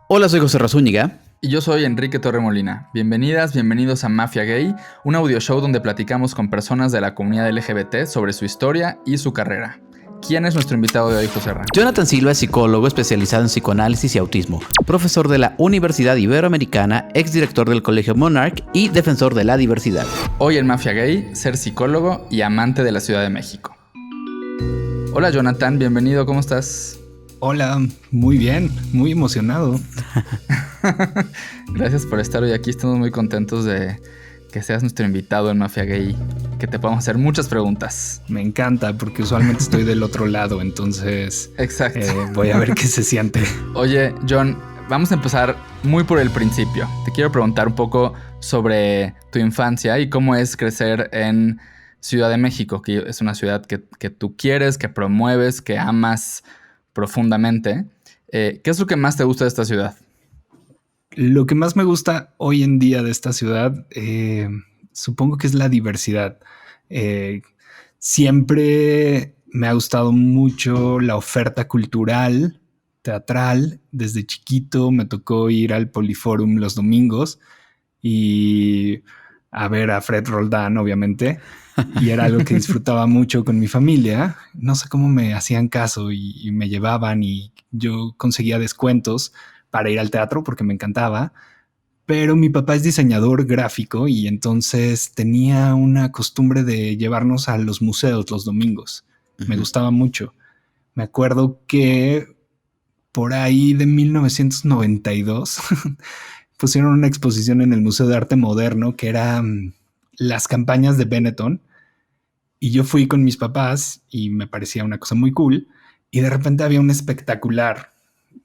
Hola, soy José Razúñiga. Y yo soy Enrique Torremolina. Bienvenidas, bienvenidos a Mafia Gay, un audio show donde platicamos con personas de la comunidad LGBT sobre su historia y su carrera. ¿Quién es nuestro invitado de hoy, José Ra? Jonathan Silva es psicólogo especializado en psicoanálisis y autismo, profesor de la Universidad Iberoamericana, exdirector del Colegio Monarch y defensor de la diversidad. Hoy en Mafia Gay, ser psicólogo y amante de la Ciudad de México. Hola Jonathan, bienvenido, ¿cómo estás? Hola, muy bien, muy emocionado. Gracias por estar hoy aquí, estamos muy contentos de que seas nuestro invitado en Mafia Gay, que te podamos hacer muchas preguntas. Me encanta porque usualmente estoy del otro lado, entonces Exacto. Voy a ver qué se siente. Oye, John, vamos a empezar muy por el principio. Te quiero preguntar un poco sobre tu infancia y cómo es crecer en Ciudad de México, que es una ciudad que tú quieres, que promueves, que amas profundamente. ¿Qué es lo que más te gusta de esta ciudad? Lo que más me gusta hoy en día de esta ciudad, supongo que es la diversidad. Siempre me ha gustado mucho la oferta cultural, teatral. Desde chiquito me tocó ir al Poliforum los domingos y a ver a Fred Roldán, obviamente. Y era algo que disfrutaba mucho con mi familia. No sé cómo me hacían caso y me llevaban y yo conseguía descuentos para ir al teatro porque me encantaba. Pero mi papá es diseñador gráfico y entonces tenía una costumbre de llevarnos a los museos los domingos. Me gustaba mucho. Me acuerdo que por ahí de 1992 pusieron una exposición en el Museo de Arte Moderno que era las campañas de Benetton. Y yo fui con mis papás y me parecía una cosa muy cool. Y de repente había un espectacular,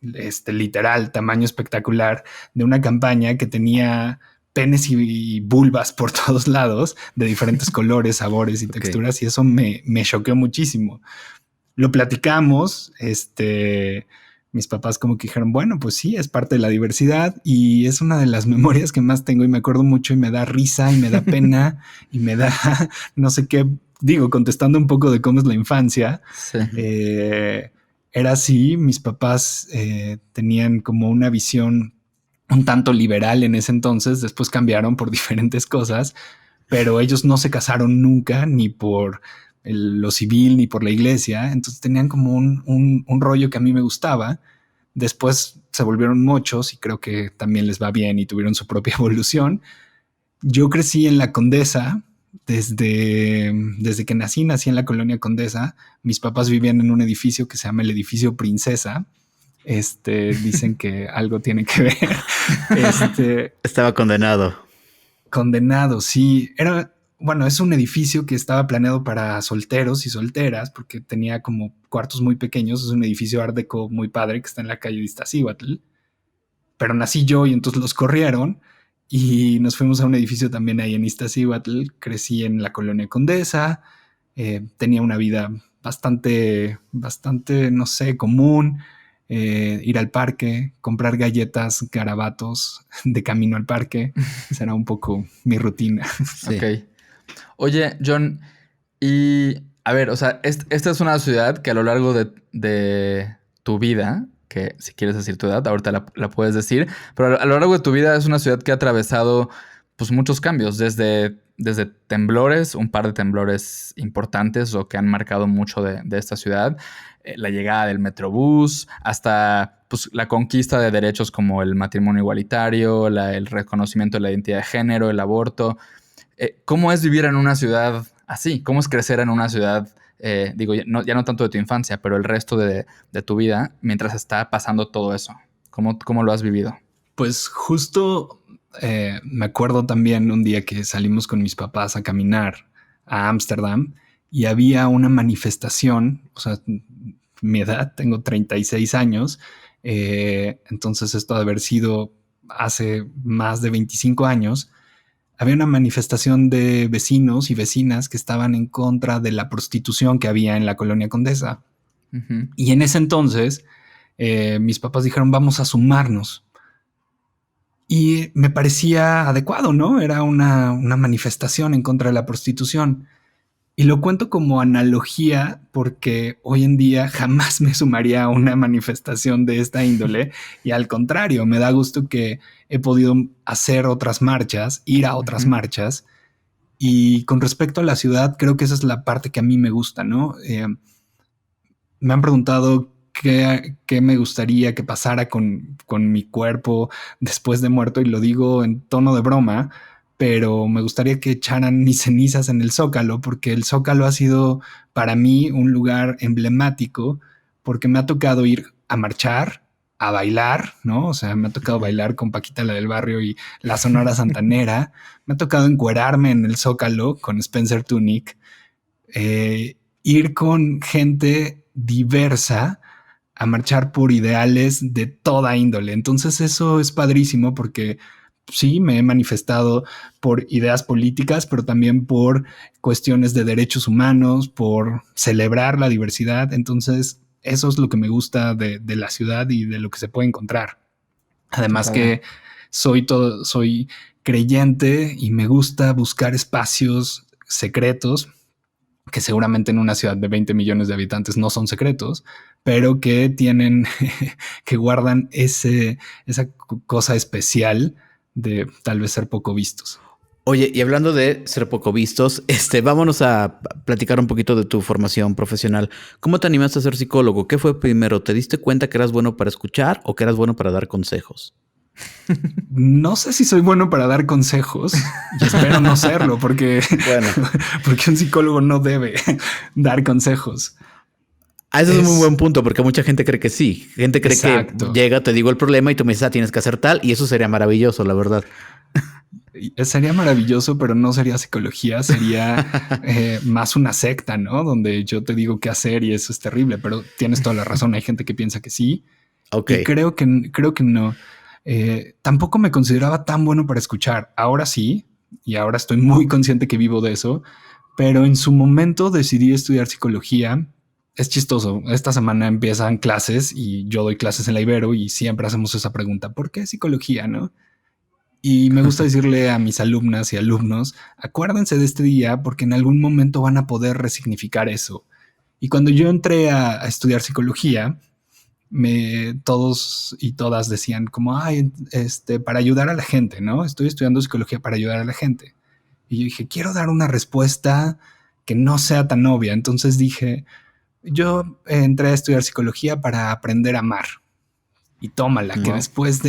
literal, tamaño espectacular, de una campaña que tenía penes y vulvas por todos lados, de diferentes colores, sabores y texturas. Y eso me choqueó muchísimo. Lo platicamos, mis papás como que dijeron, bueno, pues sí, es parte de la diversidad y es una de las memorias que más tengo y me acuerdo mucho y me da risa y me da pena y me da no sé qué, digo, contestando un poco de cómo es la infancia. Sí. Era así, mis papás tenían como una visión un tanto liberal en ese entonces, después cambiaron por diferentes cosas, pero ellos no se casaron nunca ni por lo civil ni por la iglesia, entonces tenían como un rollo que a mí me gustaba. Después se volvieron mochos y creo que también les va bien y tuvieron su propia evolución. Yo crecí en la Condesa, desde que nací en la colonia Condesa. Mis papás vivían en un edificio que se llama el edificio Princesa. Dicen que algo tiene que ver. Estaba condenado. Condenado, sí. Bueno, es un edificio que estaba planeado para solteros y solteras porque tenía como cuartos muy pequeños. Es un edificio art deco muy padre que está en la calle de Iztaccíhuatl. Pero nací yo y entonces los corrieron y nos fuimos a un edificio también ahí en Iztaccíhuatl. Crecí en la colonia Condesa. Tenía una vida bastante, no sé, común. Ir al parque, comprar galletas, garabatos de camino al parque. Esa era un poco mi rutina. Sí. Ok. Oye, John, y a ver, o sea, esta es una ciudad que a lo largo de tu vida, que si quieres decir tu edad, ahorita la puedes decir, pero a lo largo de tu vida es una ciudad que ha atravesado pues muchos cambios, desde temblores, un par de temblores importantes o que han marcado mucho de esta ciudad, la llegada del Metrobús, hasta pues, la conquista de derechos como el matrimonio igualitario, el reconocimiento de la identidad de género, el aborto. ¿Cómo es vivir en una ciudad así? ¿Cómo es crecer en una ciudad, ya no tanto de tu infancia, pero el resto de tu vida mientras está pasando todo eso? ¿Cómo lo has vivido? Pues justo me acuerdo también un día que salimos con mis papás a caminar a Ámsterdam y había una manifestación, o sea, mi edad, tengo 36 años, entonces esto ha de haber sido hace más de 25 años. Había una manifestación de vecinos y vecinas que estaban en contra de la prostitución que había en la colonia Condesa. Uh-huh. Y en ese entonces mis papás dijeron, vamos a sumarnos. Y me parecía adecuado, ¿no? Era una manifestación en contra de la prostitución. Y lo cuento como analogía porque hoy en día jamás me sumaría a una manifestación de esta índole y al contrario, me da gusto que he podido hacer otras marchas, ir a otras marchas. Y con respecto a la ciudad, creo que esa es la parte que a mí me gusta, ¿no? Me han preguntado qué me gustaría que pasara con mi cuerpo después de muerto y lo digo en tono de broma, pero me gustaría que echaran mis cenizas en el Zócalo porque el Zócalo ha sido para mí un lugar emblemático porque me ha tocado ir a marchar, a bailar, ¿no? O sea, me ha tocado bailar con Paquita la del Barrio y la Sonora Santanera, me ha tocado encuerarme en el Zócalo con Spencer Tunick, ir con gente diversa a marchar por ideales de toda índole. Entonces eso es padrísimo porque sí, me he manifestado por ideas políticas, pero también por cuestiones de derechos humanos, por celebrar la diversidad. Entonces eso es lo que me gusta de la ciudad y de lo que se puede encontrar. Además que soy creyente y me gusta buscar espacios secretos que seguramente en una ciudad de 20 millones de habitantes no son secretos, pero que tienen, que guardan esa cosa especial de tal vez ser poco vistos. Oye, y hablando de ser poco vistos, vámonos a platicar un poquito de tu formación profesional. ¿Cómo te animaste a ser psicólogo? ¿Qué fue primero? ¿Te diste cuenta que eras bueno para escuchar o que eras bueno para dar consejos? No sé si soy bueno para dar consejos y espero no serlo porque, porque un psicólogo no debe dar consejos. Eso es un muy buen punto porque mucha gente cree que sí. Gente cree que llega, te digo el problema y tú me dices, tienes que hacer tal y eso sería maravilloso, la verdad. Sería maravilloso, pero no sería psicología, sería más una secta, ¿no? Donde yo te digo qué hacer y eso es terrible, pero tienes toda la razón. Hay gente que piensa que sí. Okay. Y creo que no. Tampoco me consideraba tan bueno para escuchar. Ahora sí, y ahora estoy muy consciente que vivo de eso, pero en su momento decidí estudiar psicología. Es chistoso. Esta semana empiezan clases y yo doy clases en la Ibero y siempre hacemos esa pregunta. ¿Por qué psicología, no? Y me gusta decirle a mis alumnas y alumnos, acuérdense de este día porque en algún momento van a poder resignificar eso. Y cuando yo entré a estudiar psicología, todos y todas decían como, para ayudar a la gente, ¿no? Estoy estudiando psicología para ayudar a la gente. Y yo dije, quiero dar una respuesta que no sea tan obvia. Entonces dije, yo entré a estudiar psicología para aprender a amar. Y tómala, que después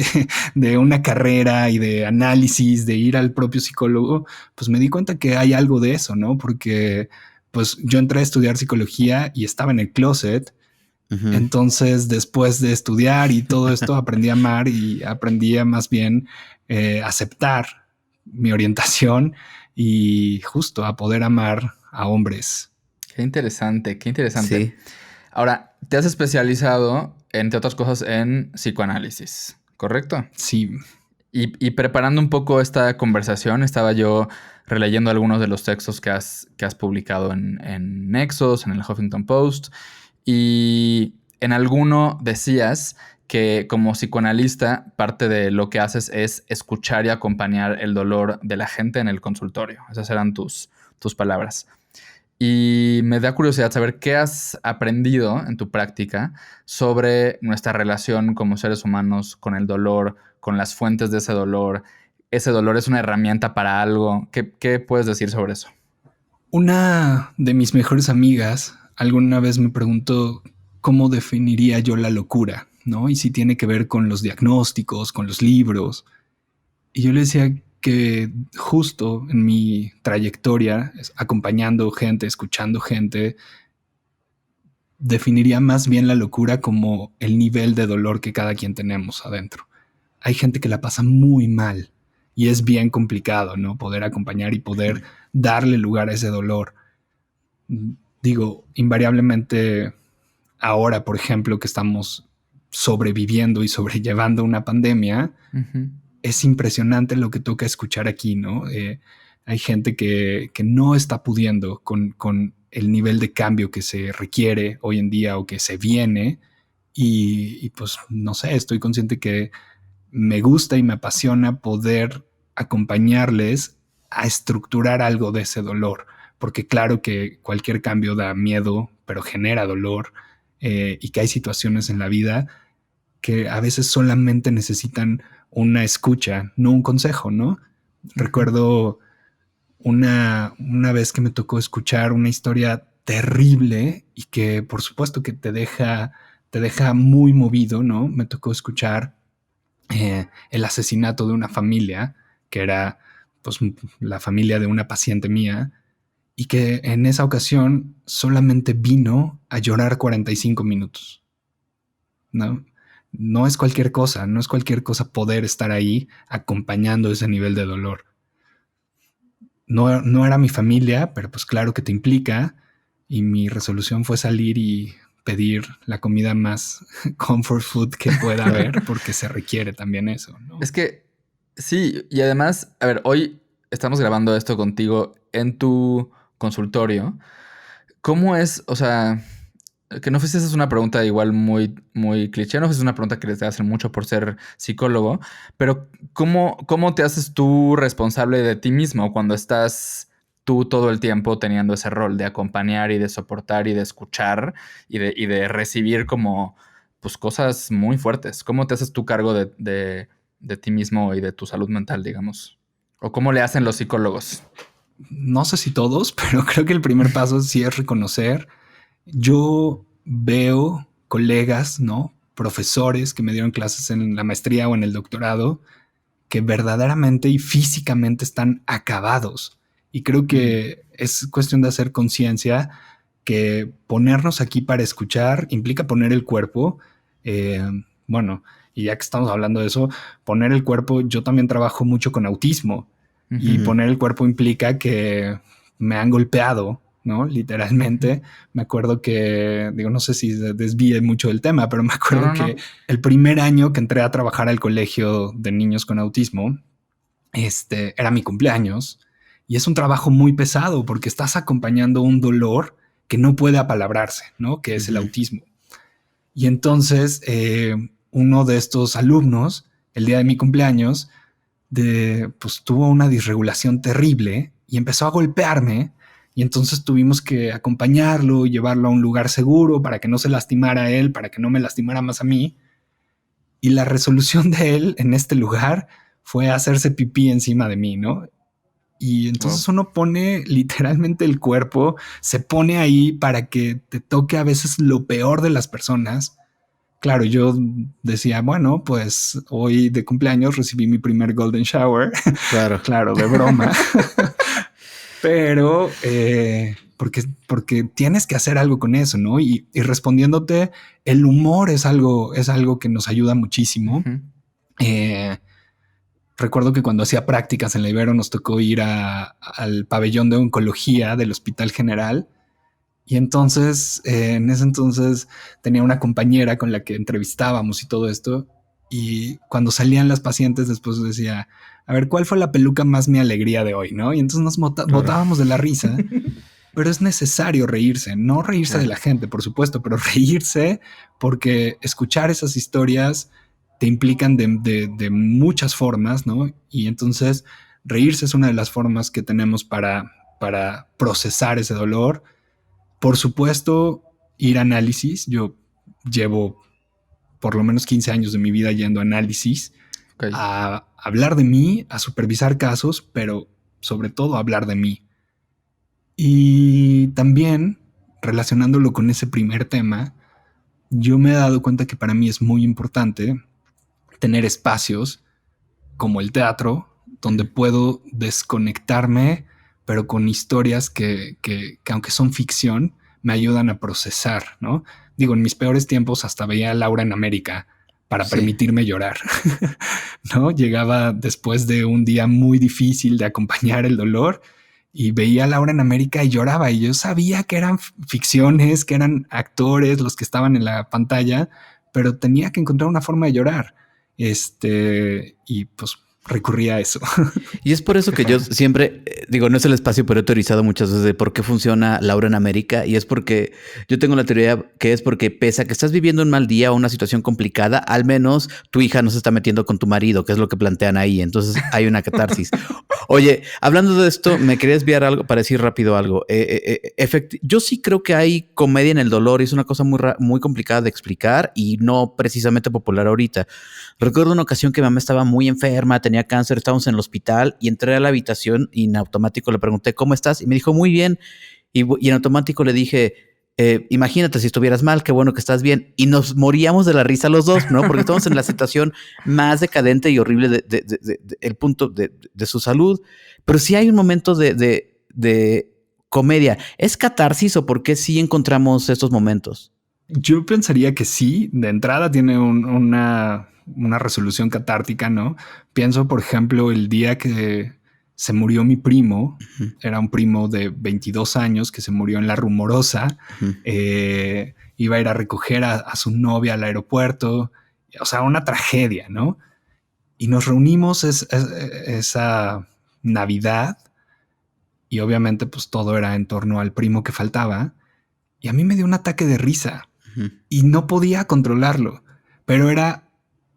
de una carrera y de análisis, de ir al propio psicólogo, pues me di cuenta que hay algo de eso, ¿no? Porque pues yo entré a estudiar psicología y estaba en el closet. Uh-huh. Entonces, después de estudiar y todo esto, aprendí a amar y aprendí a más bien aceptar mi orientación y justo a poder amar a hombres. Qué interesante, qué interesante. Sí. Ahora, te has especializado, entre otras cosas, en psicoanálisis, ¿correcto? Sí. Y preparando un poco esta conversación, estaba yo releyendo algunos de los textos que has publicado en Nexos, en el Huffington Post, y en alguno decías que como psicoanalista parte de lo que haces es escuchar y acompañar el dolor de la gente en el consultorio. Esas eran tus palabras. Y me da curiosidad saber qué has aprendido en tu práctica sobre nuestra relación como seres humanos con el dolor, con las fuentes de ese dolor. ¿Ese dolor es una herramienta para algo? ¿Qué puedes decir sobre eso? Una de mis mejores amigas alguna vez me preguntó cómo definiría yo la locura, ¿no? Y si tiene que ver con los diagnósticos, con los libros. Y yo le decía que justo en mi trayectoria, acompañando gente, escuchando gente, definiría más bien la locura como el nivel de dolor que cada quien tenemos adentro. Hay gente que la pasa muy mal y es bien complicado, ¿no? Poder acompañar y poder darle lugar a ese dolor. Digo, invariablemente ahora, por ejemplo, que estamos sobreviviendo y sobrellevando una pandemia, es impresionante lo que toca escuchar aquí, ¿no? Hay gente que no está pudiendo con el nivel de cambio que se requiere hoy en día o que se viene y pues no sé, estoy consciente que me gusta y me apasiona poder acompañarles a estructurar algo de ese dolor, porque claro que cualquier cambio da miedo, pero genera dolor, y que hay situaciones en la vida que a veces solamente necesitan una escucha, no un consejo, ¿no? Recuerdo una vez que me tocó escuchar una historia terrible y que por supuesto que te deja muy movido, ¿no? Me tocó escuchar el asesinato de una familia, que era pues la familia de una paciente mía, y que en esa ocasión solamente vino a llorar 45 minutos, ¿no? No es cualquier cosa, no es cualquier cosa poder estar ahí acompañando ese nivel de dolor. No era mi familia, pero pues claro que te implica, y mi resolución fue salir y pedir la comida más comfort food que pueda haber, porque se requiere también eso, ¿no? Es que sí, y además, a ver, hoy estamos grabando esto contigo en tu consultorio. ¿Cómo es? O sea, que no sé si esa es una pregunta igual muy cliché, no sé si es una pregunta que les hacen mucho por ser psicólogo, pero ¿cómo te haces tú responsable de ti mismo cuando estás tú todo el tiempo teniendo ese rol de acompañar y de soportar y de escuchar y de recibir como pues cosas muy fuertes? ¿Cómo te haces tú cargo de ti mismo y de tu salud mental, digamos? ¿O cómo le hacen los psicólogos? No sé si todos, pero creo que el primer paso sí es reconocer. Yo veo colegas, ¿no? Profesores que me dieron clases en la maestría o en el doctorado, que verdaderamente y físicamente están acabados. Y creo que es cuestión de hacer conciencia que ponernos aquí para escuchar implica poner el cuerpo. Eh, bueno, y ya que estamos hablando de eso, poner el cuerpo, yo también trabajo mucho con autismo, y poner el cuerpo implica que me han golpeado, ¿no? Literalmente. Me acuerdo que, digo, no sé si desvíe mucho del tema, pero me acuerdo que el primer año que entré a trabajar al colegio de niños con autismo, era mi cumpleaños, y es un trabajo muy pesado porque estás acompañando un dolor que no puede apalabrarse, ¿no? Que es el autismo. Y entonces uno de estos alumnos, el día de mi cumpleaños, pues tuvo una disregulación terrible y empezó a golpearme, y entonces tuvimos que acompañarlo y llevarlo a un lugar seguro para que no se lastimara a él, para que no me lastimara más a mí. Y la resolución de él en este lugar fue hacerse pipí encima de mí, ¿no? Y entonces uno pone literalmente el cuerpo, se pone ahí para que te toque a veces lo peor de las personas. Claro, yo decía, bueno, pues hoy de cumpleaños recibí mi primer golden shower. Claro. Claro, de broma. Pero porque tienes que hacer algo con eso, ¿no? Y respondiéndote, el humor es algo que nos ayuda muchísimo. Recuerdo que cuando hacía prácticas en la Ibero nos tocó ir al pabellón de oncología del Hospital General. Y entonces, en ese entonces tenía una compañera con la que entrevistábamos y todo esto. Y cuando salían las pacientes, después decía, a ver, ¿cuál fue la peluca más mi alegría de hoy? ¿No? Y entonces nos botábamos de la risa. Pero es necesario reírse, no reírse de la gente, por supuesto, pero reírse, porque escuchar esas historias te implican de muchas formas, ¿no? Y entonces reírse es una de las formas que tenemos para procesar ese dolor. Por supuesto, ir a análisis. Yo llevo por lo menos 15 años de mi vida yendo a análisis, a hablar de mí, a supervisar casos, pero sobre todo a hablar de mí. Y también, relacionándolo con ese primer tema, yo me he dado cuenta que para mí es muy importante tener espacios como el teatro, donde puedo desconectarme, pero con historias que aunque son ficción, me ayudan a procesar, ¿no? Digo, en mis peores tiempos hasta veía a Laura en América para permitirme llorar, ¿no? Llegaba después de un día muy difícil de acompañar el dolor y veía a Laura en América y lloraba, y yo sabía que eran ficciones, que eran actores los que estaban en la pantalla, pero tenía que encontrar una forma de llorar. Y pues recurría a eso. Y es por eso que yo siempre, digo, no es el espacio, pero he teorizado muchas veces de por qué funciona Laura en América. Y es porque yo tengo la teoría que es porque pese a que estás viviendo un mal día o una situación complicada, al menos tu hija no se está metiendo con tu marido, que es lo que plantean ahí. Entonces hay una catarsis. Oye, hablando de esto, me quería desviar algo para decir rápido algo. Yo sí creo que hay comedia en el dolor y es una cosa muy complicada de explicar y no precisamente popular ahorita. Recuerdo una ocasión que mi mamá estaba muy enferma, tenía cáncer, estábamos en el hospital y entré a la habitación y en automático le pregunté, ¿cómo estás? Y me dijo, muy bien. Y en automático le dije, imagínate si estuvieras mal, qué bueno que estás bien. Y nos moríamos de la risa los dos, ¿no? Porque estamos en la situación más decadente y horrible el punto de su salud. Pero sí hay un momento de comedia. ¿Es catarsis o por qué sí encontramos estos momentos? Yo pensaría que sí, de entrada tiene una resolución catártica, ¿no? Pienso, por ejemplo, el día que se murió mi primo, era un primo de 22 años que se murió en La Rumorosa, iba a ir a recoger a su novia al aeropuerto, o sea, una tragedia, ¿no? Y nos reunimos esa Navidad y obviamente pues todo era en torno al primo que faltaba y a mí me dio un ataque de risa y no podía controlarlo, pero era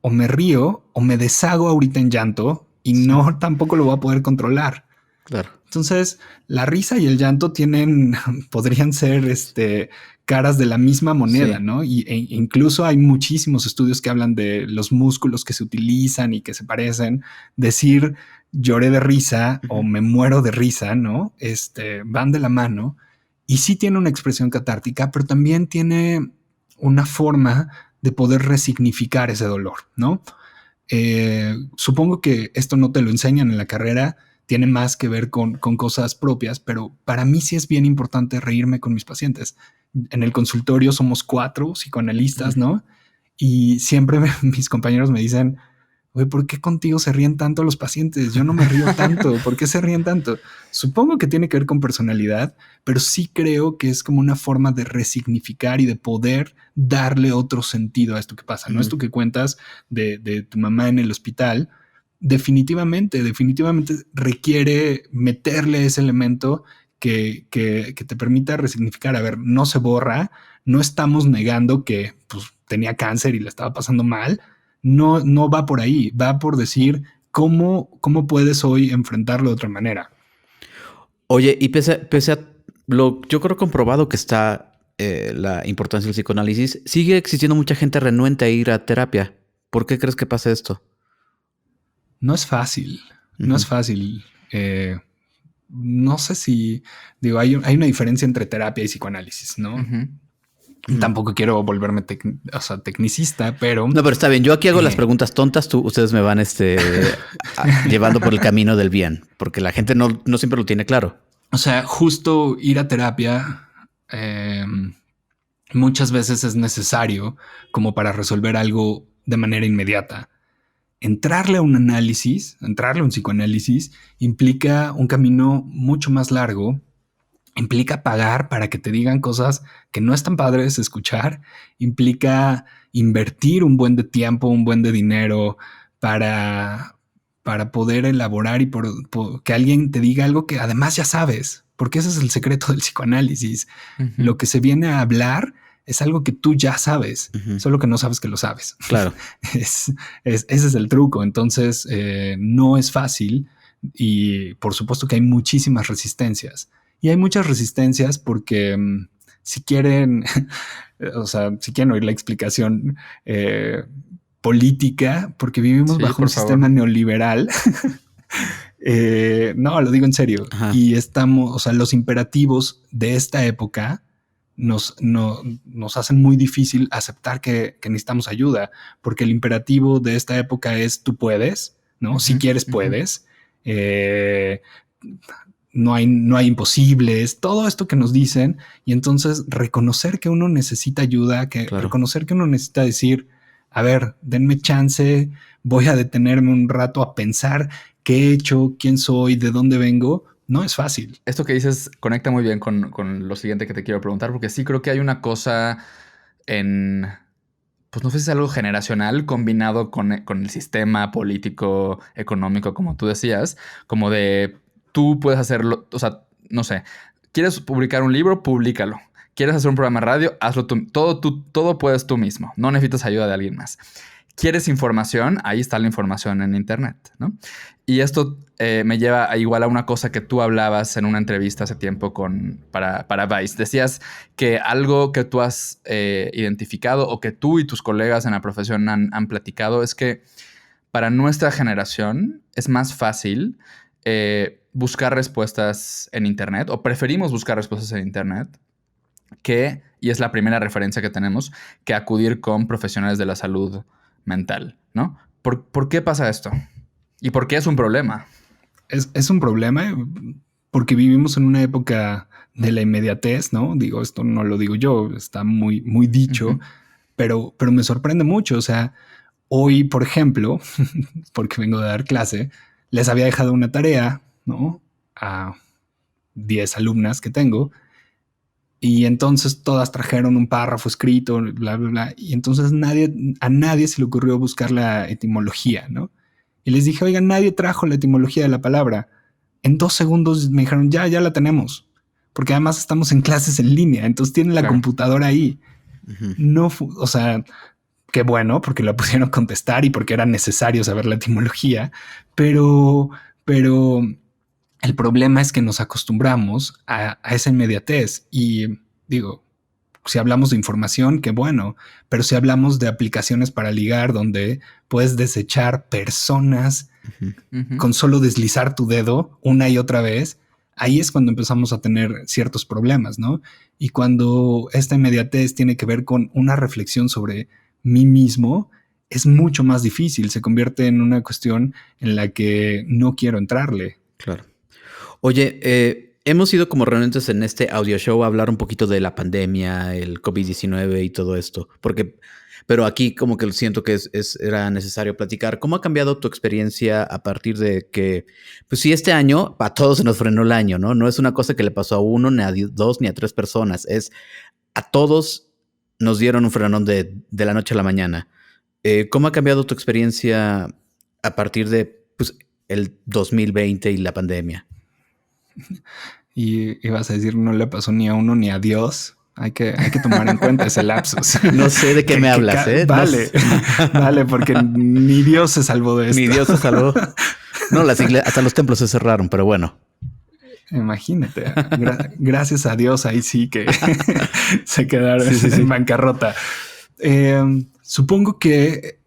o me río o me deshago ahorita en llanto y no tampoco lo voy a poder controlar. Claro. Entonces, la risa y el llanto podrían ser caras de la misma moneda, ¿no? E incluso hay muchísimos estudios que hablan de los músculos que se utilizan y que se parecen. Decir lloré de risa o me muero de risa, ¿no? Van de la mano y sí tiene una expresión catártica, pero también tiene una forma de poder resignificar ese dolor, ¿no? Supongo que esto no te lo enseñan en la carrera, tiene más que ver con cosas propias, pero para mí sí es bien importante reírme con mis pacientes. En el consultorio somos 4 psicoanalistas, ¿no? Y siempre mis compañeros me dicen, güey, ¿por qué contigo se ríen tanto los pacientes? Yo no me río tanto. ¿Por qué se ríen tanto? Supongo que tiene que ver con personalidad, pero sí creo que es como una forma de resignificar y de poder darle otro sentido a esto que pasa, ¿no? Esto que cuentas de tu mamá en el hospital, definitivamente requiere meterle ese elemento que te permita resignificar. A ver, no se borra, no estamos negando que pues, tenía cáncer y le estaba pasando mal. No va por ahí, va por decir cómo puedes hoy enfrentarlo de otra manera. Oye, y pese a lo yo creo comprobado que está la importancia del psicoanálisis, sigue existiendo mucha gente renuente a ir a terapia. ¿Por qué crees que pasa esto? No es fácil, no es fácil. No sé si, digo, hay una diferencia entre terapia y psicoanálisis, ¿no? Tampoco quiero volverme tecnicista, pero... No, pero está bien. Yo aquí hago las preguntas tontas. Ustedes me van llevando por el camino del bien, porque la gente no siempre lo tiene claro. O sea, justo ir a terapia muchas veces es necesario como para resolver algo de manera inmediata. Entrarle a un análisis, entrarle a un psicoanálisis, implica un camino mucho más largo. Implica pagar para que te digan cosas que no están padres escuchar. Implica invertir un buen de tiempo, un buen de dinero para poder elaborar y por que alguien te diga algo que además ya sabes, porque ese es el secreto del psicoanálisis. Lo que se viene a hablar es algo que tú ya sabes, solo que no sabes que lo sabes. Claro. Ese es el truco. Entonces, no es fácil y por supuesto que hay muchísimas resistencias. Y hay muchas resistencias porque si quieren, si quieren oír la explicación política, porque vivimos bajo un sistema neoliberal. No, lo digo en serio. Ajá. Y los imperativos de esta época nos hacen muy difícil aceptar que necesitamos ayuda, porque el imperativo de esta época es tú puedes, ¿no? Si quieres, puedes. No hay imposibles, todo esto que nos dicen, y entonces reconocer que uno necesita ayuda, reconocer que uno necesita decir, a ver, denme chance, voy a detenerme un rato a pensar qué he hecho, quién soy, de dónde vengo, no es fácil. Esto que dices conecta muy bien con lo siguiente que te quiero preguntar, porque sí creo que hay una cosa pues no sé si es algo generacional combinado con el sistema político, económico, como tú decías, como de tú puedes hacerlo, o sea, no sé, quieres publicar un libro, públicalo. Quieres hacer un programa de radio, hazlo tú, todo puedes tú mismo, no necesitas ayuda de alguien más. ¿Quieres información? Ahí está la información en internet, ¿no? Y esto me lleva a igual a una cosa que tú hablabas en una entrevista hace tiempo para Vice. Decías que algo que tú has identificado o que tú y tus colegas en la profesión han platicado es que para nuestra generación es más fácil buscar respuestas en internet, o preferimos buscar respuestas en internet y es la primera referencia que tenemos, que acudir con profesionales de la salud mental, ¿no? ¿Por qué pasa esto? ¿Y por qué es un problema? Es un problema porque vivimos en una época de la inmediatez, ¿no? Digo, esto no lo digo yo, está muy, muy dicho, pero me sorprende mucho. O sea, hoy, por ejemplo, porque vengo de dar clase, les había dejado una tarea, ¿no? A 10 alumnas que tengo. Y entonces todas trajeron un párrafo escrito, bla, bla, bla. Y entonces a nadie se le ocurrió buscar la etimología, ¿no? Y les dije, oigan, nadie trajo la etimología de la palabra. En 2 segundos me dijeron, ya la tenemos. Porque además estamos en clases en línea, entonces tienen la computadora ahí. No, o sea, qué bueno, porque la pusieron a contestar y porque era necesario saber la etimología. Pero el problema es que nos acostumbramos a esa inmediatez y digo, si hablamos de información, qué bueno, pero si hablamos de aplicaciones para ligar donde puedes desechar personas con solo deslizar tu dedo una y otra vez, ahí es cuando empezamos a tener ciertos problemas, ¿no? Y cuando esta inmediatez tiene que ver con una reflexión sobre mí mismo, es mucho más difícil, se convierte en una cuestión en la que no quiero entrarle. Claro. Oye, hemos ido como reunentes en este audio show a hablar un poquito de la pandemia, el COVID-19 y todo esto, pero aquí como que siento que era necesario platicar. ¿Cómo ha cambiado tu experiencia a partir de que, pues sí, este año a todos se nos frenó el año, ¿no? No es una cosa que le pasó a uno, ni a 2, ni a 3 personas, es a todos nos dieron un frenón de la noche a la mañana. ¿Cómo ha cambiado tu experiencia a partir de pues, el 2020 y la pandemia? Y ibas a decir, no le pasó ni a uno ni a Dios. Hay que tomar en cuenta ese lapsus. No sé de qué me hablas, ¿eh? Vale, vale, porque ni Dios se salvó de esto. Ni Dios se salvó. No, las iglesias, hasta los templos se cerraron, pero bueno. Imagínate, gracias a Dios ahí sí que se quedaron en bancarrota. Supongo que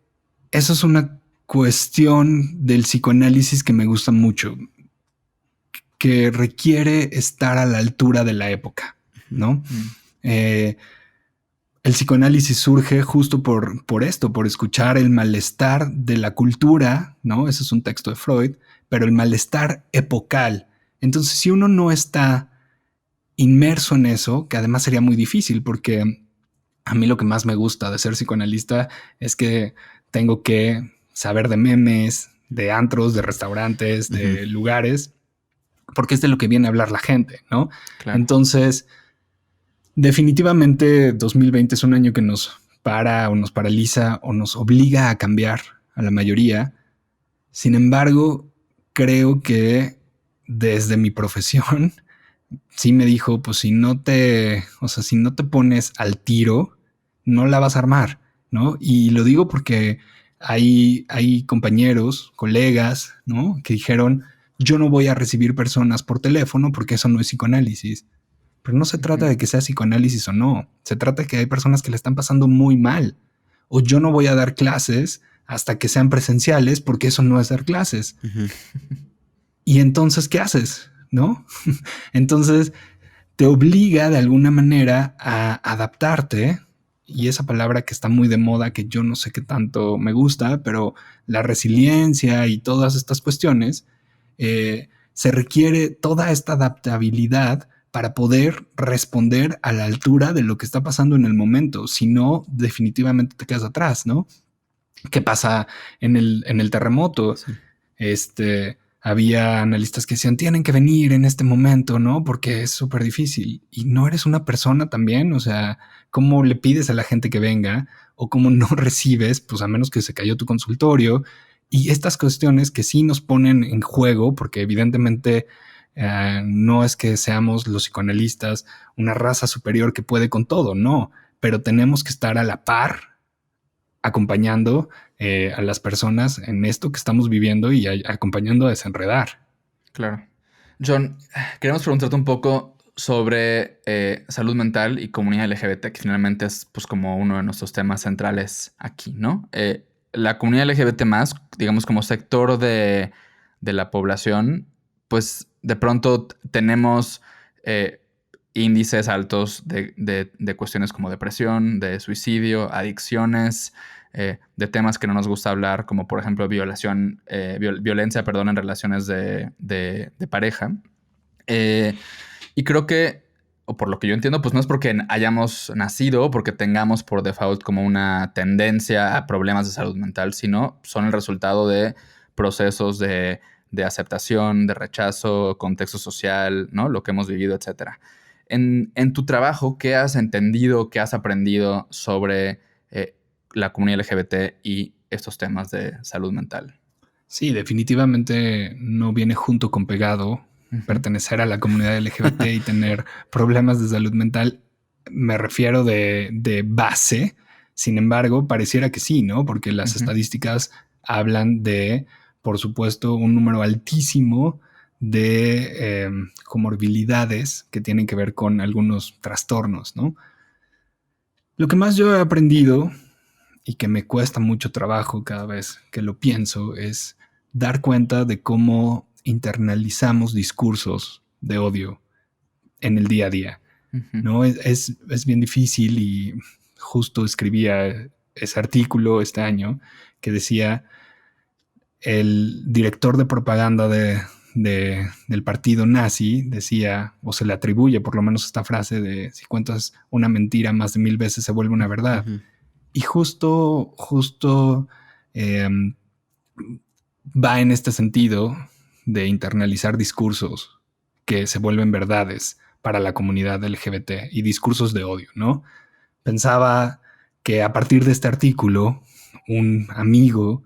eso es una cuestión del psicoanálisis que me gusta mucho, que requiere estar a la altura de la época, ¿no? El psicoanálisis surge justo por esto, por escuchar el malestar de la cultura, ¿no? Ese es un texto de Freud, pero el malestar epocal. Entonces, si uno no está inmerso en eso, que además sería muy difícil, porque a mí lo que más me gusta de ser psicoanalista es que tengo que saber de memes, de antros, de restaurantes, de lugares, porque es de lo que viene a hablar la gente, ¿no? Claro. Entonces, definitivamente 2020 es un año que nos para o nos paraliza o nos obliga a cambiar a la mayoría. Sin embargo, creo que desde mi profesión sí me dijo, pues si no te pones al tiro, no la vas a armar, ¿no? Y lo digo porque hay compañeros, colegas, ¿no? Que dijeron, yo no voy a recibir personas por teléfono porque eso no es psicoanálisis. Pero no se trata de que sea psicoanálisis o no. Se trata de que hay personas que le están pasando muy mal. O yo no voy a dar clases hasta que sean presenciales porque eso no es dar clases. Y entonces, ¿qué haces? ¿No? Entonces, te obliga de alguna manera a adaptarte. Y esa palabra que está muy de moda, que yo no sé qué tanto me gusta, pero la resiliencia y todas estas cuestiones, se requiere toda esta adaptabilidad para poder responder a la altura de lo que está pasando en el momento. Si no, definitivamente te quedas atrás, ¿no? ¿Qué pasa en el terremoto? Sí. Había analistas que decían, tienen que venir en este momento, ¿no? Porque es súper difícil. Y no eres una persona también, o sea, ¿cómo le pides a la gente que venga? O cómo no recibes, pues a menos que se cayó tu consultorio. Y estas cuestiones que sí nos ponen en juego, porque evidentemente no es que seamos los psicoanalistas una raza superior que puede con todo, no, pero tenemos que estar a la par acompañando a las personas en esto que estamos viviendo y acompañando a desenredar. Claro. John, queremos preguntarte un poco sobre salud mental y comunidad LGBT, que finalmente es pues como uno de nuestros temas centrales aquí, ¿no? La comunidad LGBT más, digamos como sector de la población, pues de pronto tenemos índices altos de cuestiones como depresión, de suicidio, adicciones, de temas que no nos gusta hablar, como por ejemplo violencia, perdón, en relaciones de pareja. Y creo que, o por lo que yo entiendo, pues no es porque hayamos nacido o porque tengamos por default como una tendencia a problemas de salud mental, sino son el resultado de procesos de aceptación, de rechazo, contexto social, ¿no? Lo que hemos vivido, etcétera. En tu trabajo, ¿qué has entendido, qué has aprendido sobre la comunidad LGBT y estos temas de salud mental? Sí, definitivamente no viene junto con pegado pertenecer a la comunidad LGBT y tener problemas de salud mental. Me refiero de base. Sin embargo, pareciera que sí, ¿no? Porque las estadísticas hablan de, por supuesto, un número altísimo de comorbilidades que tienen que ver con algunos trastornos, ¿no? Lo que más yo he aprendido y que me cuesta mucho trabajo cada vez que lo pienso es dar cuenta de cómo internalizamos discursos de odio en el día a día. ¿No? Es bien difícil y justo escribía ese artículo este año que decía el director de propaganda del partido nazi decía, o se le atribuye por lo menos esta frase de si cuentas una mentira más de 1000 veces se vuelve una verdad. Y justo va en este sentido de internalizar discursos que se vuelven verdades para la comunidad LGBT y discursos de odio, ¿no? Pensaba que a partir de este artículo, un amigo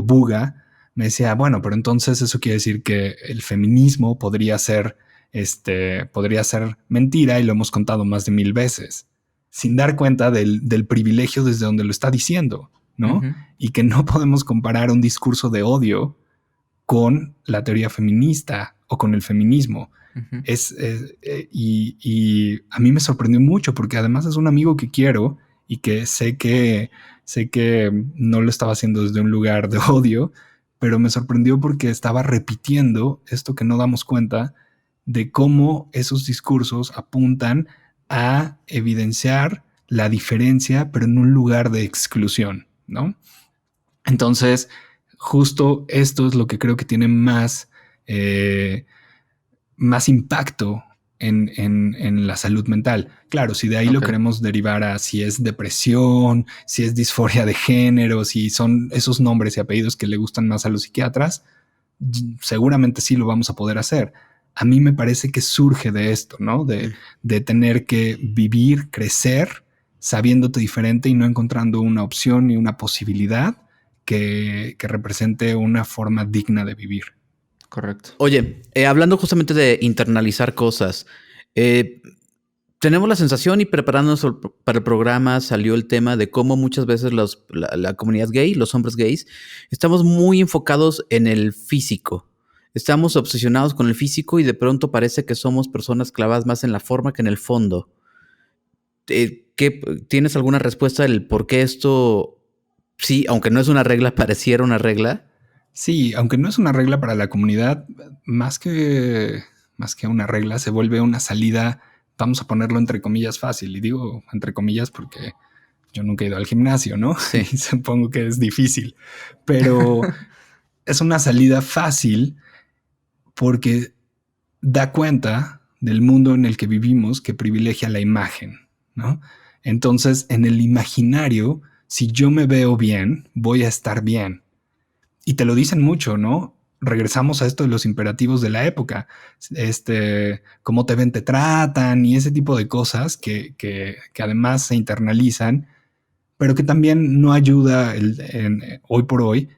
buga, me decía, bueno, pero entonces eso quiere decir que el feminismo podría ser mentira y lo hemos contado más de 1000 veces, sin dar cuenta del privilegio desde donde lo está diciendo, ¿no? Y que no podemos comparar un discurso de odio con la teoría feminista o con el feminismo. Y a mí me sorprendió mucho porque además es un amigo que quiero y que sé que no lo estaba haciendo desde un lugar de odio, pero me sorprendió porque estaba repitiendo esto que no damos cuenta de cómo esos discursos apuntan a evidenciar la diferencia, pero en un lugar de exclusión, ¿no? Entonces, justo esto es lo que creo que tiene más impacto en la salud mental. Claro, si de ahí lo queremos derivar a si es depresión, si es disforia de género, si son esos nombres y apellidos que le gustan más a los psiquiatras, seguramente sí lo vamos a poder hacer. A mí me parece que surge de esto, ¿no? De tener que vivir, crecer, sabiéndote diferente y no encontrando una opción ni una posibilidad que represente una forma digna de vivir. Correcto. Oye, hablando justamente de internalizar cosas, tenemos la sensación y preparándonos para el programa salió el tema de cómo muchas veces la comunidad gay, los hombres gays, estamos muy enfocados en el físico. Estamos obsesionados con el físico y de pronto parece que somos personas clavadas más en la forma que en el fondo. ¿Tienes alguna respuesta del por qué esto, sí, aunque no es una regla, pareciera una regla? Sí, aunque no es una regla para la comunidad, más que una regla, se vuelve una salida, vamos a ponerlo entre comillas fácil. Y digo entre comillas porque yo nunca he ido al gimnasio, ¿no? Sí. Y supongo que es difícil, pero es una salida fácil porque da cuenta del mundo en el que vivimos que privilegia la imagen, ¿no? Entonces, en el imaginario, si yo me veo bien, voy a estar bien. Y te lo dicen mucho, ¿no? regresamos a esto de los imperativos de la época, cómo te ven, te tratan y ese tipo de cosas que además se internalizan, pero que también no ayuda hoy por hoy,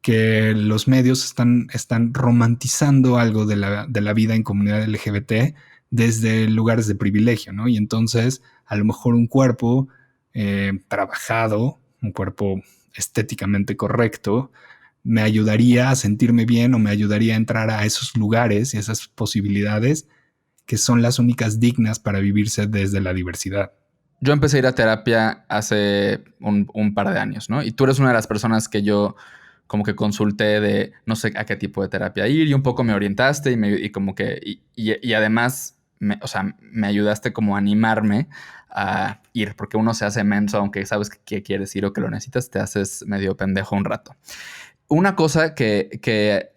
que los medios están romantizando algo de la vida en comunidad LGBT desde lugares de privilegio, ¿no? Y entonces a lo mejor un cuerpo trabajado, un cuerpo estéticamente correcto, me ayudaría a sentirme bien o me ayudaría a entrar a esos lugares y esas posibilidades que son las únicas dignas para vivirse desde la diversidad. Yo empecé a ir a terapia hace un par de años, ¿no? Y tú eres una de las personas que yo como que consulté de no sé a qué tipo de terapia ir y un poco me orientaste y como que, y además, me ayudaste como a animarme a ir, porque uno se hace menso, aunque sabes que quieres ir o que lo necesitas, te haces medio pendejo un rato. Una cosa que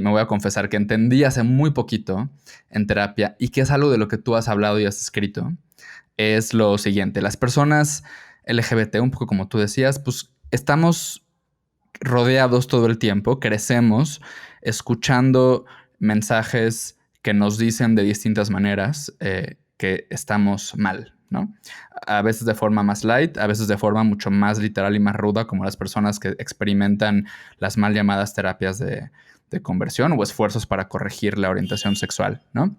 me voy a confesar que entendí hace muy poquito en terapia y que es algo de lo que tú has hablado y has escrito, es lo siguiente. Las personas LGBT, un poco como tú decías, pues estamos rodeados todo el tiempo, crecemos escuchando mensajes que nos dicen de distintas maneras que estamos mal, ¿no? A veces de forma más light, a veces de forma mucho más literal y más ruda, como las personas que experimentan las mal llamadas terapias de conversión o esfuerzos para corregir la orientación sexual, ¿no?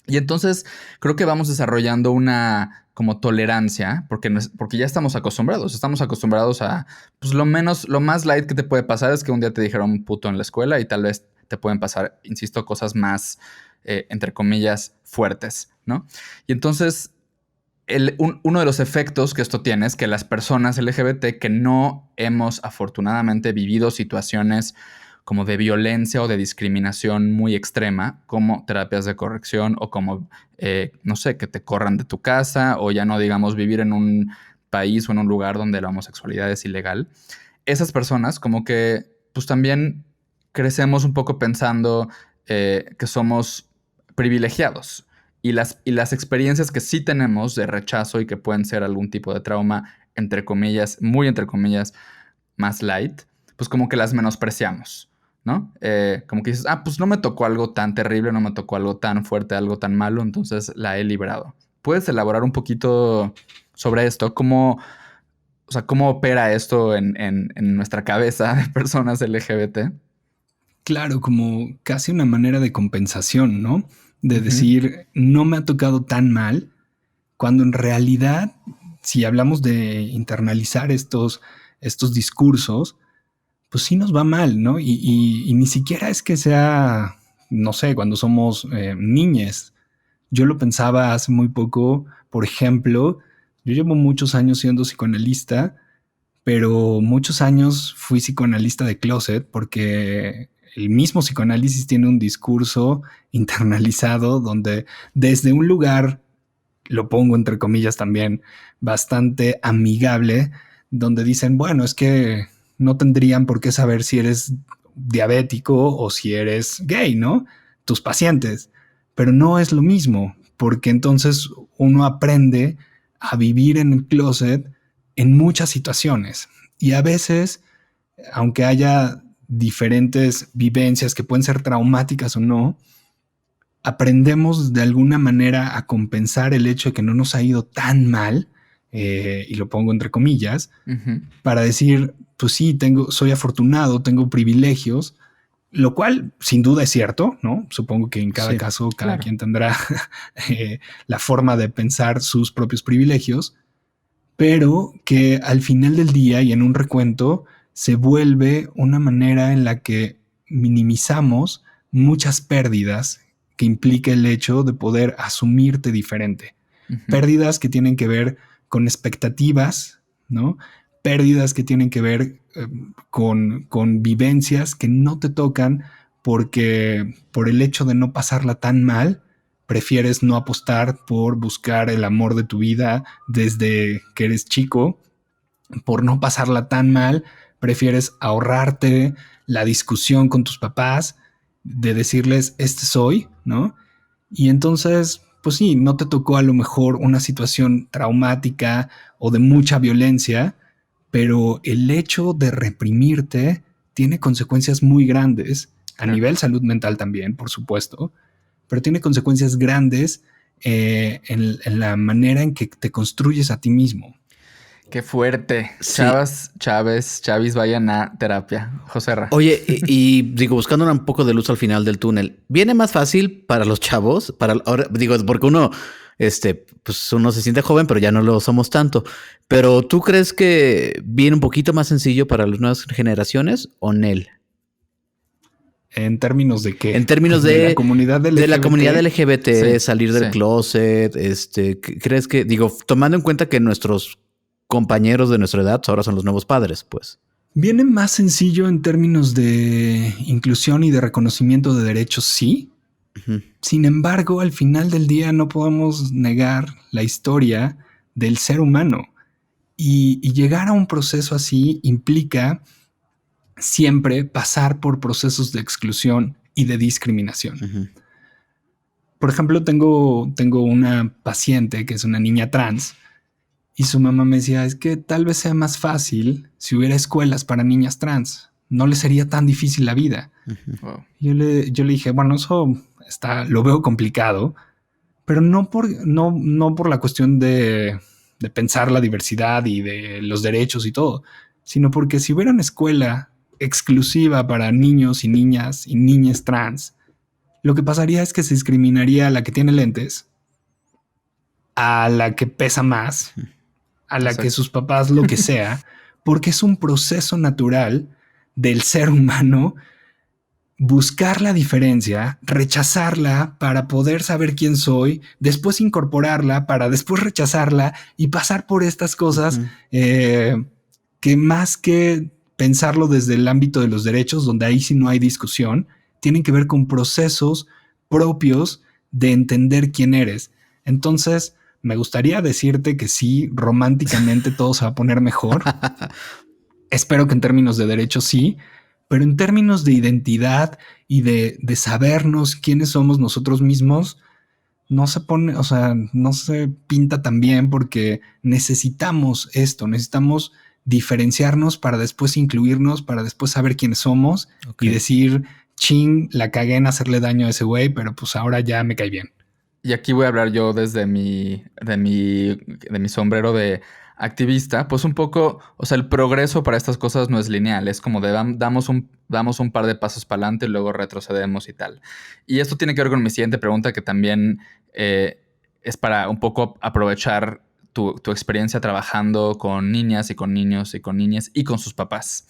Y entonces creo que vamos desarrollando una como tolerancia, porque ya estamos acostumbrados a, pues lo más light que te puede pasar es que un día te dijeron puto en la escuela y tal vez te pueden pasar, insisto, cosas más, entre comillas, fuertes, ¿no? Y entonces uno de los efectos que esto tiene es que las personas LGBT que no hemos afortunadamente vivido situaciones como de violencia o de discriminación muy extrema, como terapias de corrección o como, no sé, que te corran de tu casa o ya no digamos vivir en un país o en un lugar donde la homosexualidad es ilegal. Esas personas como que pues también crecemos un poco pensando que somos privilegiados y las experiencias que sí tenemos de rechazo y que pueden ser algún tipo de trauma, entre comillas, muy entre comillas, más light, pues como que las menospreciamos, ¿no? Como que dices, pues no me tocó algo tan terrible, no me tocó algo tan fuerte, algo tan malo, entonces la he librado. ¿Puedes elaborar un poquito sobre esto? ¿Cómo opera esto en nuestra cabeza de personas LGBT? Claro, como casi una manera de compensación, ¿no? De decir, no me ha tocado tan mal, cuando en realidad, si hablamos de internalizar estos discursos, pues sí nos va mal, ¿no? Y ni siquiera es que sea, no sé, cuando somos niñes. Yo lo pensaba hace muy poco, por ejemplo, yo llevo muchos años siendo psicoanalista, pero muchos años fui psicoanalista de closet porque el mismo psicoanálisis tiene un discurso internalizado donde desde un lugar, lo pongo entre comillas también, bastante amigable, donde dicen, bueno, es que no tendrían por qué saber si eres diabético o si eres gay, ¿no? Tus pacientes. Pero no es lo mismo, porque entonces uno aprende a vivir en el closet en muchas situaciones. Y a veces, aunque haya diferentes vivencias que pueden ser traumáticas o no, aprendemos de alguna manera a compensar el hecho de que no nos ha ido tan mal, y lo pongo entre comillas, para decir, pues sí, soy afortunado, tengo privilegios, lo cual sin duda es cierto, ¿no? Supongo que en cada caso, cada quien tendrá la forma de pensar sus propios privilegios, pero que al final del día y en un recuento se vuelve una manera en la que minimizamos muchas pérdidas que implica el hecho de poder asumirte diferente. Pérdidas que tienen que ver con expectativas, ¿no? Pérdidas que tienen que ver con vivencias que no te tocan porque por el hecho de no pasarla tan mal, prefieres no apostar por buscar el amor de tu vida desde que eres chico, por no pasarla tan mal, prefieres ahorrarte la discusión con tus papás de decirles, este soy, ¿no? Y entonces, pues sí, no te tocó a lo mejor una situación traumática o de mucha violencia, pero el hecho de reprimirte tiene consecuencias muy grandes A nivel salud mental también, por supuesto, pero tiene consecuencias grandes en la manera en que te construyes a ti mismo. Qué fuerte. Sí. Chavis, vayan a terapia. Joserra. Oye, y digo, buscando un poco de luz al final del túnel, ¿viene más fácil para los chavos? Ahora, digo, porque uno, pues uno se siente joven, pero ya no lo somos tanto. Pero ¿tú crees que viene un poquito más sencillo para las nuevas generaciones o Nel? ¿En términos de qué? En términos de la comunidad LGBT. De la comunidad LGBT, Sí, salir del closet, ¿crees que, digo, tomando en cuenta que nuestros compañeros de nuestra edad ahora son los nuevos padres, pues? Viene más sencillo en términos de inclusión y de reconocimiento de derechos, sí. Uh-huh. Sin embargo, al final del día no podemos negar la historia del ser humano. Y llegar a un proceso así implica siempre pasar por procesos de exclusión y de discriminación. Uh-huh. Por ejemplo, tengo una paciente que es una niña trans y su mamá me decía, es que tal vez sea más fácil si hubiera escuelas para niñas trans. No le sería tan difícil la vida. Uh-huh. Wow. Yo le dije, bueno, eso lo veo complicado, pero no por la cuestión de pensar la diversidad y de los derechos y todo, sino porque si hubiera una escuela exclusiva para niños y niñas trans, lo que pasaría es que se discriminaría a la que tiene lentes, a la que pesa más, a la que sus papás lo que sea, porque es un proceso natural del ser humano buscar la diferencia, rechazarla para poder saber quién soy, después incorporarla para después rechazarla y pasar por estas cosas que más que pensarlo desde el ámbito de los derechos, donde ahí sí no hay discusión, tienen que ver con procesos propios de entender quién eres. Entonces, me gustaría decirte que sí, románticamente todo se va a poner mejor. Espero que en términos de derechos sí, pero en términos de identidad y de sabernos quiénes somos nosotros mismos, no se pone, o sea, no se pinta tan bien porque necesitamos esto, necesitamos diferenciarnos para después incluirnos, para después saber quiénes somos y decir, ching, la cagué en hacerle daño a ese güey, pero pues ahora ya me cae bien. Y aquí voy a hablar yo desde de mi sombrero de activista, pues un poco, o sea, el progreso para estas cosas no es lineal, es como de damos un par de pasos para adelante y luego retrocedemos y tal. Y esto tiene que ver con mi siguiente pregunta, que también es para un poco aprovechar tu experiencia trabajando con niñas y con niños y con niñas y con sus papás.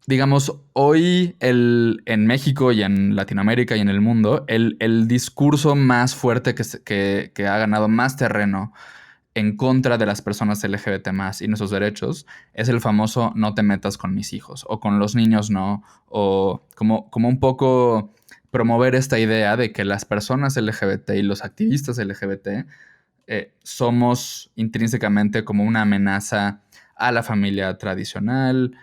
Digamos, hoy en México y en Latinoamérica y en el mundo, el discurso más fuerte que ha ganado más terreno en contra de las personas LGBT más y nuestros derechos es el famoso no te metas con mis hijos o con los niños no, o como un poco promover esta idea de que las personas LGBT y los activistas LGBT somos intrínsecamente como una amenaza a la familia tradicional,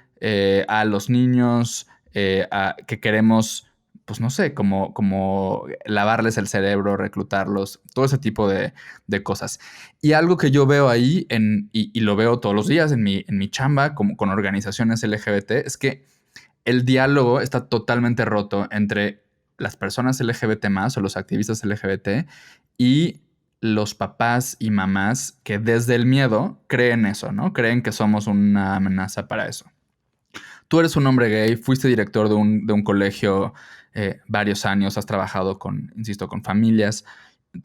a los niños, que queremos, pues no sé, como lavarles el cerebro, reclutarlos, todo ese tipo de cosas. Y algo que yo veo ahí, y lo veo todos los días en mi chamba como con organizaciones LGBT, es que el diálogo está totalmente roto entre las personas LGBT más o los activistas LGBT y los papás y mamás que desde el miedo creen eso, ¿no? Creen que somos una amenaza para eso. Tú eres un hombre gay, fuiste director de un colegio varios años, has trabajado insisto, con familias.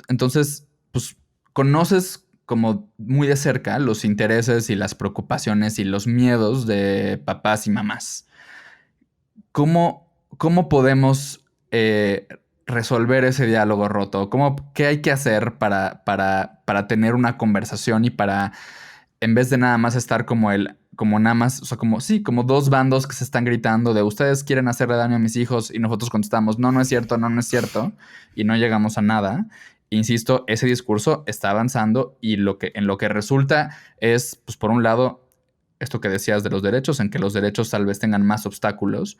Entonces, pues, conoces como muy de cerca los intereses y las preocupaciones y los miedos de papás y mamás. ¿Cómo podemos resolver ese diálogo roto? ¿Qué hay que hacer para tener una conversación y para, en vez de nada más estar como nada más, o sea, como dos bandos que se están gritando de ustedes quieren hacerle daño a mis hijos y nosotros contestamos no es cierto, no es cierto y no llegamos a nada? Insisto, ese discurso está avanzando y en lo que resulta es, pues por un lado, esto que decías de los derechos, en que los derechos tal vez tengan más obstáculos,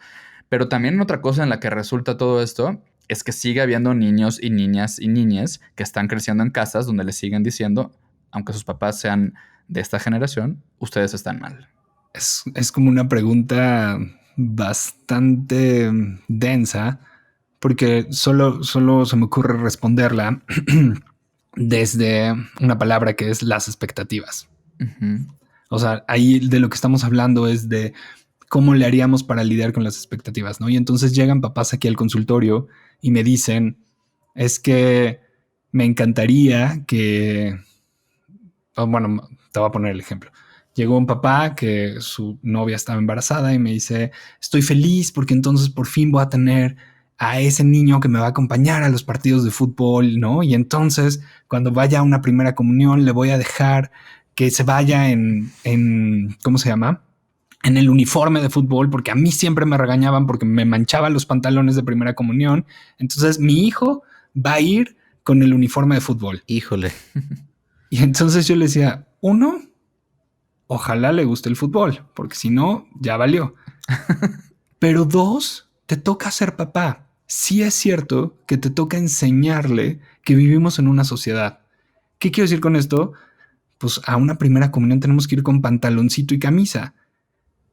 pero también otra cosa en la que resulta todo esto es que sigue habiendo niños y niñas y niñas que están creciendo en casas donde les siguen diciendo, aunque sus papás sean de esta generación, ustedes están mal. Es como una pregunta bastante densa, porque solo se me ocurre responderla desde una palabra que es las expectativas. Ujú. O sea, ahí de lo que estamos hablando es de cómo le haríamos para lidiar con las expectativas, ¿no? Y entonces llegan papás aquí al consultorio y me dicen, es que me encantaría que, bueno, te voy a poner el ejemplo. Llegó un papá que su novia estaba embarazada y me dice, estoy feliz porque entonces por fin voy a tener a ese niño que me va a acompañar a los partidos de fútbol, ¿no? Y entonces cuando vaya a una primera comunión le voy a dejar que se vaya en ¿cómo se llama? En el uniforme de fútbol, porque a mí siempre me regañaban porque me manchaba los pantalones de primera comunión. Entonces mi hijo va a ir con el uniforme de fútbol. Híjole. Y entonces yo le decía, uno, ojalá le guste el fútbol, porque si no, ya valió. Pero dos, te toca ser papá. Sí es cierto que te toca enseñarle que vivimos en una sociedad. ¿Qué quiero decir con esto? Pues a una primera comunión tenemos que ir con pantaloncito y camisa.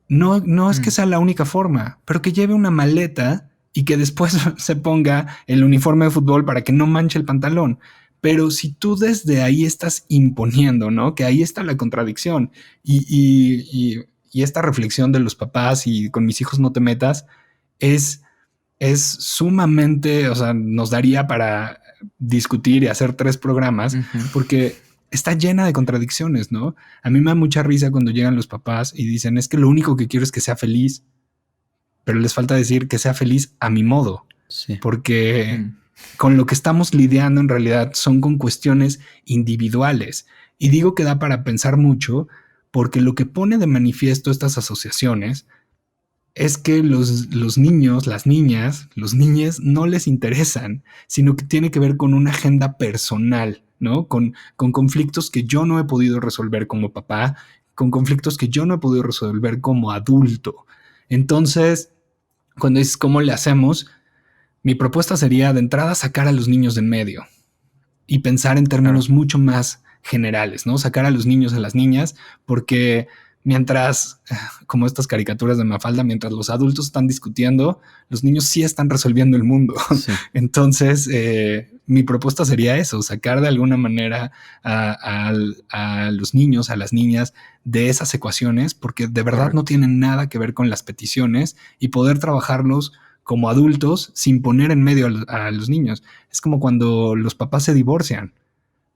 No es que sea la única forma, pero que lleve una maleta y que después se ponga el uniforme de fútbol para que no manche el pantalón. Pero si tú desde ahí estás imponiendo, ¿no? Que ahí está la contradicción y esta reflexión de los papás y con mis hijos no te metas es, es sumamente, o sea, nos daría para discutir y hacer 3 programas porque está llena de contradicciones, ¿no? A mí me da mucha risa cuando llegan los papás y dicen, es que lo único que quiero es que sea feliz, pero les falta decir que sea feliz a mi modo, Sí. porque con lo que estamos lidiando en realidad son con cuestiones individuales. Y digo que da para pensar mucho porque lo que pone de manifiesto estas asociaciones es que los niños, las niñas, los niñes no les interesan, sino que tiene que ver con una agenda personal, ¿no? Con conflictos que yo no he podido resolver como papá, con conflictos que yo no he podido resolver como adulto. Entonces, cuando dices cómo le hacemos, mi propuesta sería de entrada sacar a los niños de en medio y pensar en términos mucho más generales, ¿no? Sacar a los niños a las niñas, porque mientras, como estas caricaturas de Mafalda, mientras los adultos están discutiendo, los niños sí están resolviendo el mundo. Sí. Entonces, mi propuesta sería eso, sacar de alguna manera a los niños, a las niñas de esas ecuaciones, porque de verdad no tienen nada que ver con las peticiones y poder trabajarlos como adultos sin poner en medio a los niños. Es como cuando los papás se divorcian.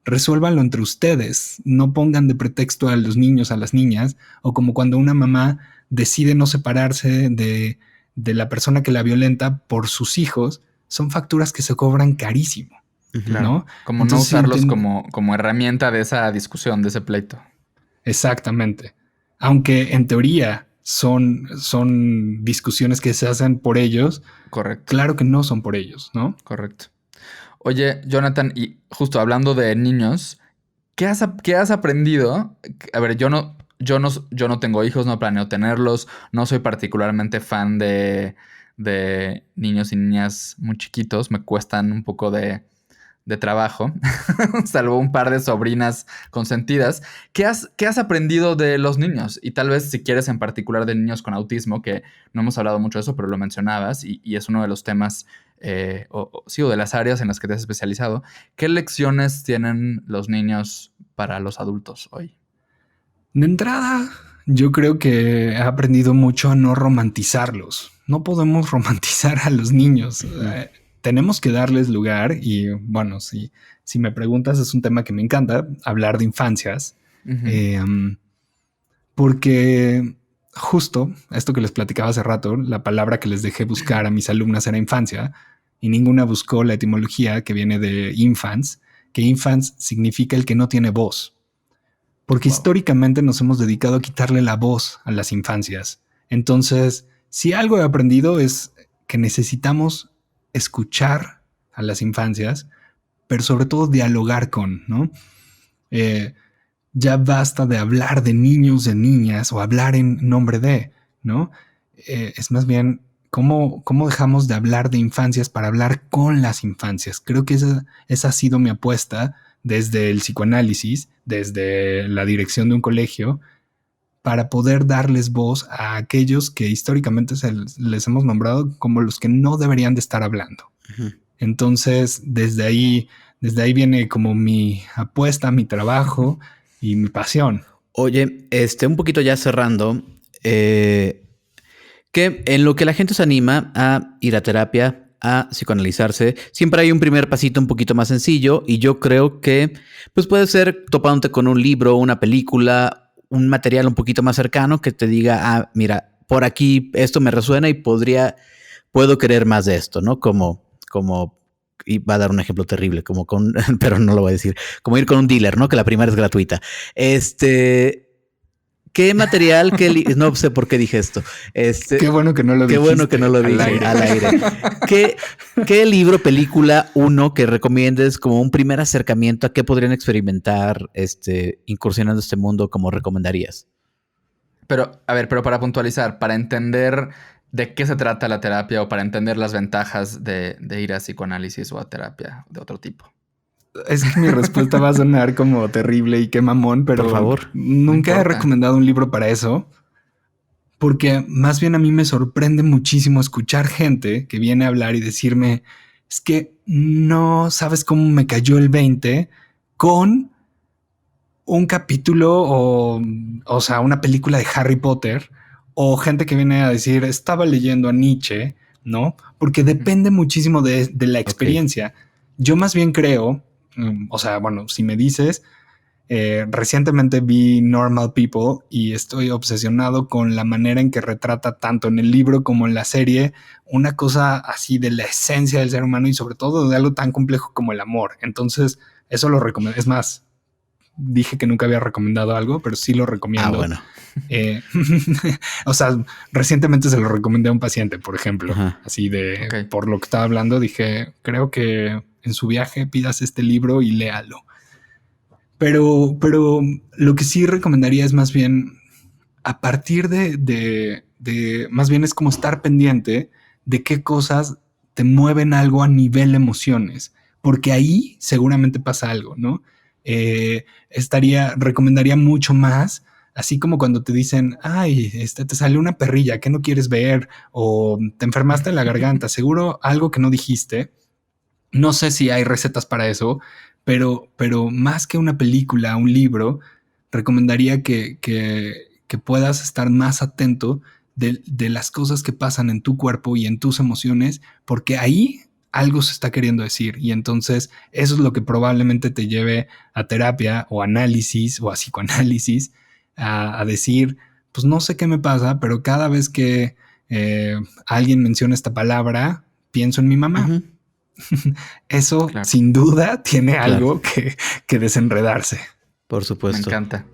Resuélvanlo entre ustedes, no pongan de pretexto a los niños, a las niñas, o como cuando una mamá decide no separarse de la persona que la violenta por sus hijos, son facturas que se cobran carísimo, claro. ¿no? Como entonces, no usarlos como herramienta de esa discusión, de ese pleito. Exactamente. Aunque en teoría son discusiones que se hacen por ellos. Correcto. Claro que no son por ellos, ¿no? Correcto. Oye, Jonathan, y justo hablando de niños, ¿qué has aprendido? A ver, yo no tengo hijos, no planeo tenerlos, no soy particularmente fan de niños y niñas muy chiquitos, me cuestan un poco de trabajo, salvo un par de sobrinas consentidas. ¿Qué has aprendido de los niños? Y tal vez si quieres en particular de niños con autismo, que no hemos hablado mucho de eso, pero lo mencionabas y es uno de los temas o de las áreas en las que te has especializado. ¿Qué lecciones tienen los niños para los adultos hoy? De entrada, yo creo que he aprendido mucho a no romantizarlos. No podemos romantizar a los niños. Tenemos que darles lugar y bueno, si me preguntas, es un tema que me encanta, hablar de infancias. Porque justo esto que les platicaba hace rato, la palabra que les dejé buscar a mis alumnas era infancia y ninguna buscó la etimología que viene de infants, que infants significa el que no tiene voz. Porque históricamente nos hemos dedicado a quitarle la voz a las infancias. Entonces, si algo he aprendido es que necesitamos escuchar a las infancias, pero sobre todo dialogar con, ¿no? Ya basta de hablar de niños, de niñas o hablar en nombre de, ¿no? Es más bien cómo dejamos de hablar de infancias para hablar con las infancias. Creo que esa ha sido mi apuesta desde el psicoanálisis, desde la dirección de un colegio, para poder darles voz a aquellos que históricamente les hemos nombrado como los que no deberían de estar hablando. Uh-huh. Entonces, desde ahí viene como mi apuesta, mi trabajo y mi pasión. Oye, un poquito ya cerrando, que en lo que la gente se anima a ir a terapia, a psicoanalizarse, siempre hay un primer pasito un poquito más sencillo, y yo creo que pues puede ser topándote con un libro, una película, un material un poquito más cercano que te diga, mira, por aquí esto me resuena y puedo querer más de esto, ¿no? Como, y va a dar un ejemplo terrible, pero no lo voy a decir, como ir con un dealer, ¿no? Que la primera es gratuita. ¿Qué material? No sé por qué dije esto. Qué bueno que no lo dije. Qué bueno que no lo dije al aire. ¿Qué libro, película, que recomiendes como un primer acercamiento a qué podrían experimentar incursionando este mundo, como recomendarías? Pero para puntualizar, para entender de qué se trata la terapia o para entender las ventajas de ir a psicoanálisis o a terapia de otro tipo. Es que mi respuesta va a sonar como terrible y qué mamón, pero por favor, nunca he recomendado un libro para eso, porque más bien a mí me sorprende muchísimo escuchar gente que viene a hablar y decirme, es que no sabes cómo me cayó el 20 con un capítulo o sea, una película de Harry Potter, o gente que viene a decir, estaba leyendo a Nietzsche, ¿no? Porque depende muchísimo de la experiencia. Okay. Yo más bien creo, o sea, bueno, si me dices, recientemente vi Normal People y estoy obsesionado con la manera en que retrata tanto en el libro como en la serie una cosa así de la esencia del ser humano y sobre todo de algo tan complejo como el amor. Entonces, eso lo recomiendo. Es más, dije que nunca había recomendado algo, pero sí lo recomiendo. Bueno. O sea, recientemente se lo recomendé a un paciente, por ejemplo. Ajá. Así de, okay. Por lo que estaba hablando, dije, creo que en su viaje pidas este libro y léalo. Pero lo que sí recomendaría es más bien, a partir de más bien es como estar pendiente de qué cosas te mueven algo a nivel emociones, porque ahí seguramente pasa algo, ¿no? Recomendaría mucho más, así como cuando te dicen, ay, te salió una perrilla, ¿qué no quieres ver? O te enfermaste en la garganta, seguro algo que no dijiste. No sé si hay recetas para eso, pero más que una película, un libro, recomendaría que puedas estar más atento de las cosas que pasan en tu cuerpo y en tus emociones, porque ahí algo se está queriendo decir, y entonces eso es lo que probablemente te lleve a terapia o análisis o a psicoanálisis, a decir, pues no sé qué me pasa, pero cada vez que alguien menciona esta palabra, pienso en mi mamá. Uh-huh. Eso, claro, sin duda tiene algo que desenredarse. Por supuesto. Me encanta.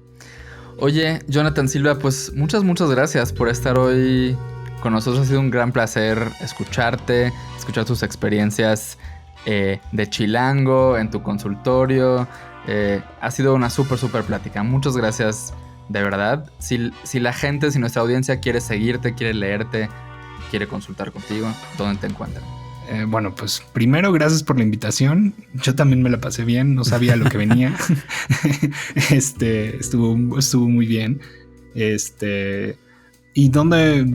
Oye, Jonathan Silva, pues muchas gracias por estar hoy con nosotros. Ha sido un gran placer escuchar tus experiencias de chilango en tu consultorio. Ha sido una súper plática. Muchas gracias, de verdad. Si la gente, si nuestra audiencia quiere seguirte, quiere leerte, quiere consultar contigo, ¿dónde te encuentran? Bueno, pues primero, gracias por la invitación. Yo también me la pasé bien, no sabía lo que venía. Estuvo muy bien. Y donde,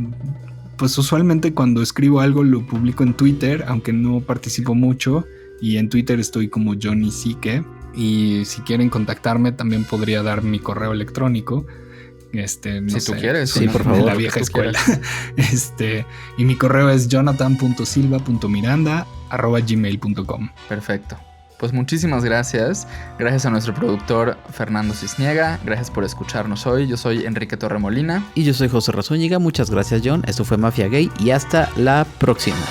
pues usualmente cuando escribo algo lo publico en Twitter, aunque no participo mucho. Y en Twitter estoy como Johnny Sique. Y si quieren contactarme, también podría dar mi correo electrónico. No si tú quieres, sí, por favor, la vieja escuela. Y mi correo es jonathan.silva.miranda@gmail.com. Perfecto. Pues muchísimas gracias. Gracias a nuestro productor Fernando Cisniega. Gracias por escucharnos hoy. Yo soy Enrique Torremolina. Y yo soy José Razúñiga. Muchas gracias, John. Esto fue Mafia Gay y hasta la próxima.